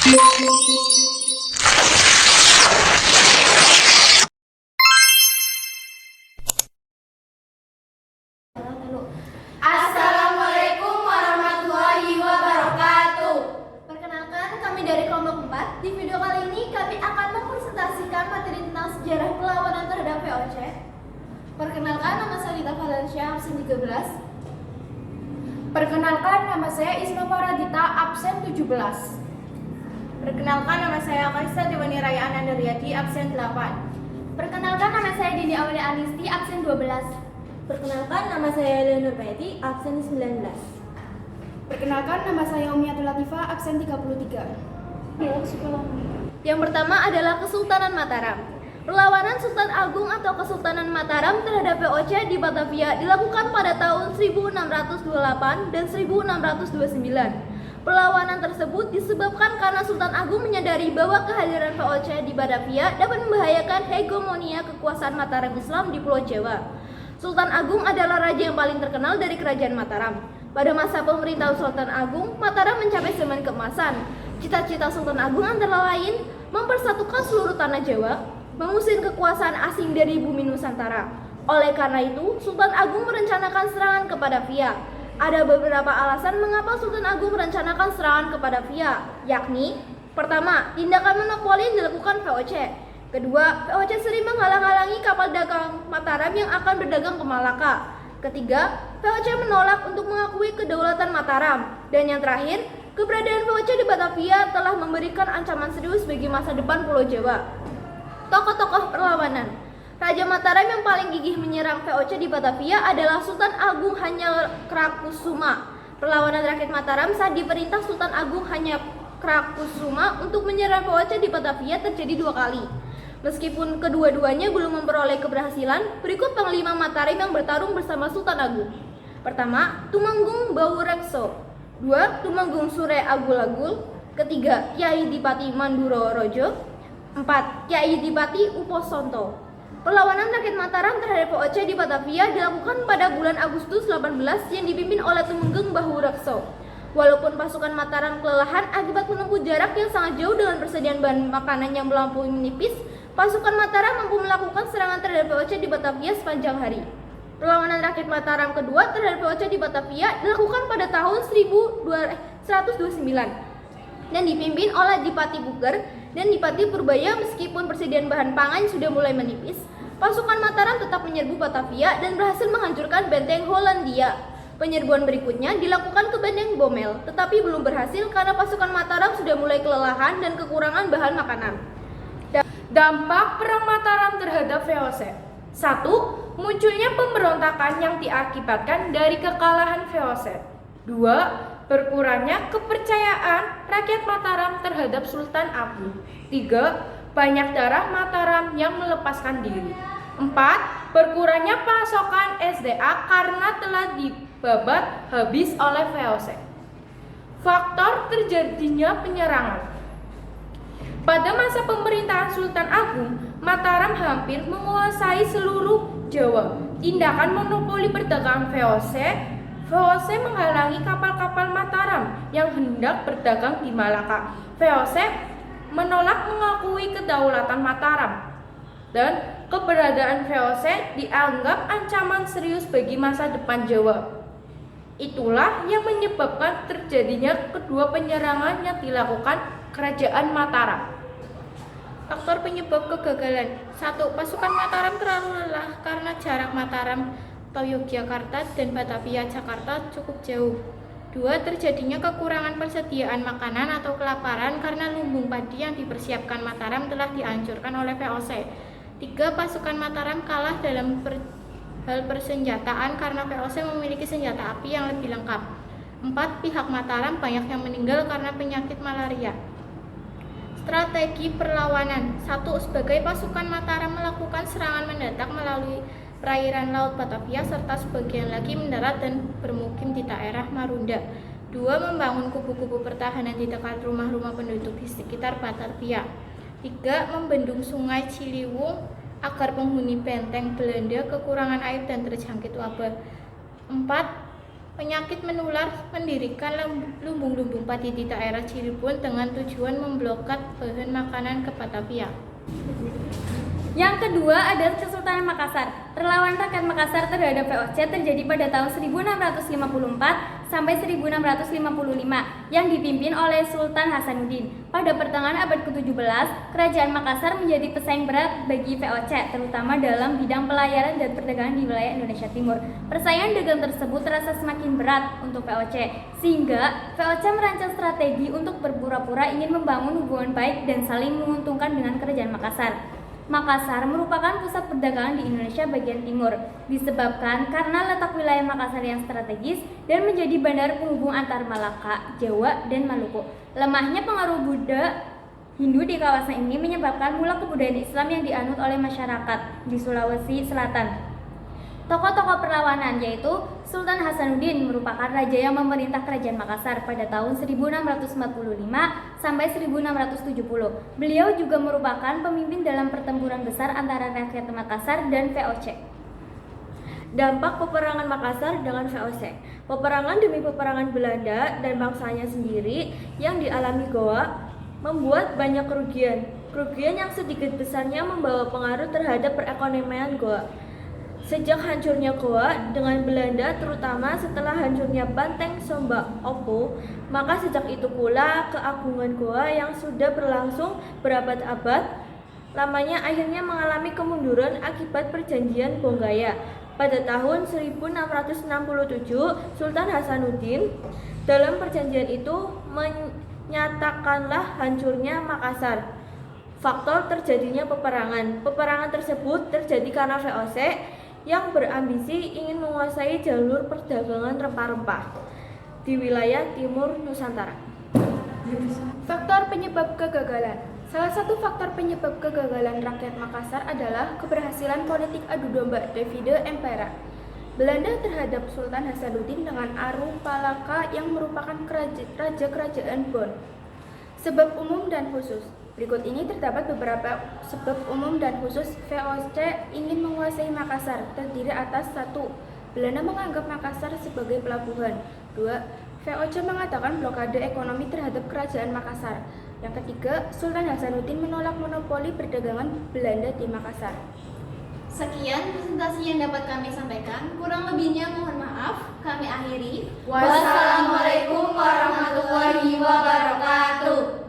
Assalamualaikum warahmatullahi wabarakatuh. Perkenalkan, kami dari kelompok 4. Di video kali ini kami akan mempresentasikan materi tentang sejarah perlawanan terhadap VOC. Perkenalkan, nama saya Lita Valencia, absen 13. Perkenalkan, nama saya Isma Faradita, absen 17. Perkenalkan, nama saya Kalista Dewani Raya Anandaryadi, absen 8. Perkenalkan, nama saya Dini Aulia Anisti, absen 12. Perkenalkan, nama saya Eleanor Peti, absen 19. Perkenalkan, nama saya Umiatul Latifah, absen 33. Yang pertama adalah Kesultanan Mataram. Perlawanan Sultan Agung atau Kesultanan Mataram terhadap VOC di Batavia dilakukan pada tahun 1628 dan 1629. Perlawanan tersebut disebabkan karena Sultan Agung menyadari bahwa kehadiran VOC di Batavia dapat membahayakan hegemonia kekuasaan Mataram Islam di Pulau Jawa. Sultan Agung adalah raja yang paling terkenal dari kerajaan Mataram. Pada masa pemerintahan Sultan Agung, Mataram mencapai zaman keemasan. Cita-cita Sultan Agung antara lain mempersatukan seluruh tanah Jawa, mengusir kekuasaan asing dari bumi Nusantara. Oleh karena itu, Sultan Agung merencanakan serangan kepada Batavia. Ada beberapa alasan mengapa Sultan Agung merencanakan serangan kepada Batavia, yakni: pertama, tindakan monopoli yang dilakukan VOC. Kedua, VOC sering menghalang-halangi kapal dagang Mataram yang akan berdagang ke Malaka. Ketiga, VOC menolak untuk mengakui kedaulatan Mataram. Dan yang terakhir, keberadaan VOC di Batavia telah memberikan ancaman serius bagi masa depan Pulau Jawa. Tokoh-tokoh perlawanan. Raja Mataram yang paling gigih menyerang VOC di Batavia adalah Sultan Agung Hanyakarakusuma. Perlawanan rakyat Mataram saat diperintah Sultan Agung Hanyakarakusuma untuk menyerang VOC di Batavia terjadi 2 kali. Meskipun kedua-duanya belum memperoleh keberhasilan, berikut panglima Mataram yang bertarung bersama Sultan Agung. Pertama, Tumenggung Baurekso. 2. Tumenggung Sure Agul-Agul. Ketiga, Kyai Dipati Manduro Rojo. 4. Kyai Dipati Uposonto. Perlawanan rakyat Mataram terhadap VOC di Batavia dilakukan pada bulan Agustus 18 yang dipimpin oleh Tumenggung Baurekso. Walaupun pasukan Mataram kelelahan akibat menempuh jarak yang sangat jauh dengan persediaan bahan makanan yang melampaui menipis, pasukan Mataram mampu melakukan serangan terhadap VOC di Batavia sepanjang hari. Perlawanan rakyat Mataram kedua terhadap VOC di Batavia dilakukan pada tahun 1129 dan dipimpin oleh Dipati Buger dan Dipati Purbaya. Meskipun persediaan bahan pangan sudah mulai menipis, pasukan Mataram tetap menyerbu Batavia dan berhasil menghancurkan benteng Hollandia. Penyerbuan berikutnya dilakukan ke benteng Bomel, tetapi belum berhasil karena pasukan Mataram sudah mulai kelelahan dan kekurangan bahan makanan. Dampak Perang Mataram terhadap VOC. 1. Munculnya pemberontakan yang diakibatkan dari kekalahan VOC. 2. Berkurangnya kepercayaan rakyat Mataram terhadap Sultan Agung. 3. Banyak darah Mataram yang melepaskan diri. 4. Berkurangnya pasokan SDA karena telah dibabat habis oleh VOC. Faktor terjadinya penyerangan. Pada masa pemerintahan Sultan Agung, Mataram hampir menguasai seluruh Jawa. Tindakan monopoli perdagangan VOC menghalangi kapal-kapal Mataram yang hendak berdagang di Malaka. VOC menolak mengakui kedaulatan Mataram dan keberadaan VOC dianggap ancaman serius bagi masa depan Jawa. Itulah yang menyebabkan terjadinya kedua penyerangan yang dilakukan kerajaan Mataram. Faktor penyebab kegagalan. 1. Pasukan Mataram terlalu lelah karena jarak Mataram atau Yogyakarta dan Batavia Jakarta cukup jauh. 2. Terjadinya kekurangan persediaan makanan atau kelaparan karena lumbung padi yang dipersiapkan Mataram telah dihancurkan oleh VOC. 3. Pasukan Mataram kalah dalam hal persenjataan karena VOC memiliki senjata api yang lebih lengkap. 4. Pihak Mataram banyak yang meninggal karena penyakit malaria. Strategi perlawanan. 1. Sebagai pasukan Mataram melakukan serangan mendadak melalui perairan Laut Batavia serta sebagian lagi mendarat dan bermukim di daerah Marunda. 2. Membangun kubu-kubu pertahanan di dekat rumah-rumah penduduk di sekitar Batavia. 3. Membendung sungai Ciliwung agar penghuni benteng Belanda kekurangan air dan terjangkit wabah. 4. penyakit menular mendirikan lumbung-lumbung padi di daerah Cirebon dengan tujuan memblokade bahan makanan ke Batavia. Yang kedua adalah Kesultanan Makassar. Perlawanan rakyat Makassar terhadap VOC terjadi pada tahun 1654 sampai 1655 yang dipimpin oleh Sultan Hasanuddin. Pada pertengahan abad ke-17, Kerajaan Makassar menjadi pesaing berat bagi VOC, terutama dalam bidang pelayaran dan perdagangan di wilayah Indonesia Timur. Persaingan dagang tersebut terasa semakin berat untuk VOC, sehingga VOC merancang strategi untuk berpura-pura ingin membangun hubungan baik dan saling menguntungkan dengan Kerajaan Makassar. Makassar merupakan pusat perdagangan di Indonesia bagian timur, disebabkan karena letak wilayah Makassar yang strategis dan menjadi bandar penghubung antar Malaka, Jawa, dan Maluku. Lemahnya pengaruh Buddha Hindu di kawasan ini menyebabkan mula kebudayaan Islam yang dianut oleh masyarakat di Sulawesi Selatan. Tokoh-tokoh perlawanan yaitu Sultan Hasanuddin merupakan raja yang memerintah Kerajaan Makassar pada tahun 1645 sampai 1670. Beliau juga merupakan pemimpin dalam pertempuran besar antara rakyat Makassar dan VOC. Dampak peperangan Makassar dengan VOC. Peperangan demi peperangan Belanda dan bangsanya sendiri yang dialami Goa membuat banyak kerugian. Kerugian yang sedikit besarnya membawa pengaruh terhadap perekonomian Goa. Sejak hancurnya Goa dengan Belanda, terutama setelah hancurnya Banteng Somba Opo, maka sejak itu pula keagungan Goa yang sudah berlangsung berabad-abad lamanya akhirnya mengalami kemunduran akibat perjanjian Bonggaya. Pada tahun 1667, Sultan Hasanuddin dalam perjanjian itu menyatakanlah hancurnya Makassar. Faktor terjadinya peperangan. Peperangan tersebut terjadi karena VOC yang berambisi ingin menguasai jalur perdagangan rempah-rempah di wilayah timur Nusantara. Faktor penyebab kegagalan. Salah satu faktor penyebab kegagalan rakyat Makassar adalah keberhasilan politik adu domba Davide Empera Belanda terhadap Sultan Hasanuddin dengan Aru Palaka yang merupakan raja kerajaan Bon. Sebab umum dan khusus. Berikut ini terdapat beberapa sebab umum dan khusus VOC ingin menguasai Makassar, terdiri atas 1. Belanda menganggap Makassar sebagai pelabuhan. 2. VOC mengatakan blokade ekonomi terhadap kerajaan Makassar. Yang ketiga, Sultan Hasanuddin menolak monopoli perdagangan Belanda di Makassar. Sekian presentasi yang dapat kami sampaikan. Kurang lebihnya mohon maaf. Kami akhiri. Wassalamualaikum warahmatullahi wabarakatuh.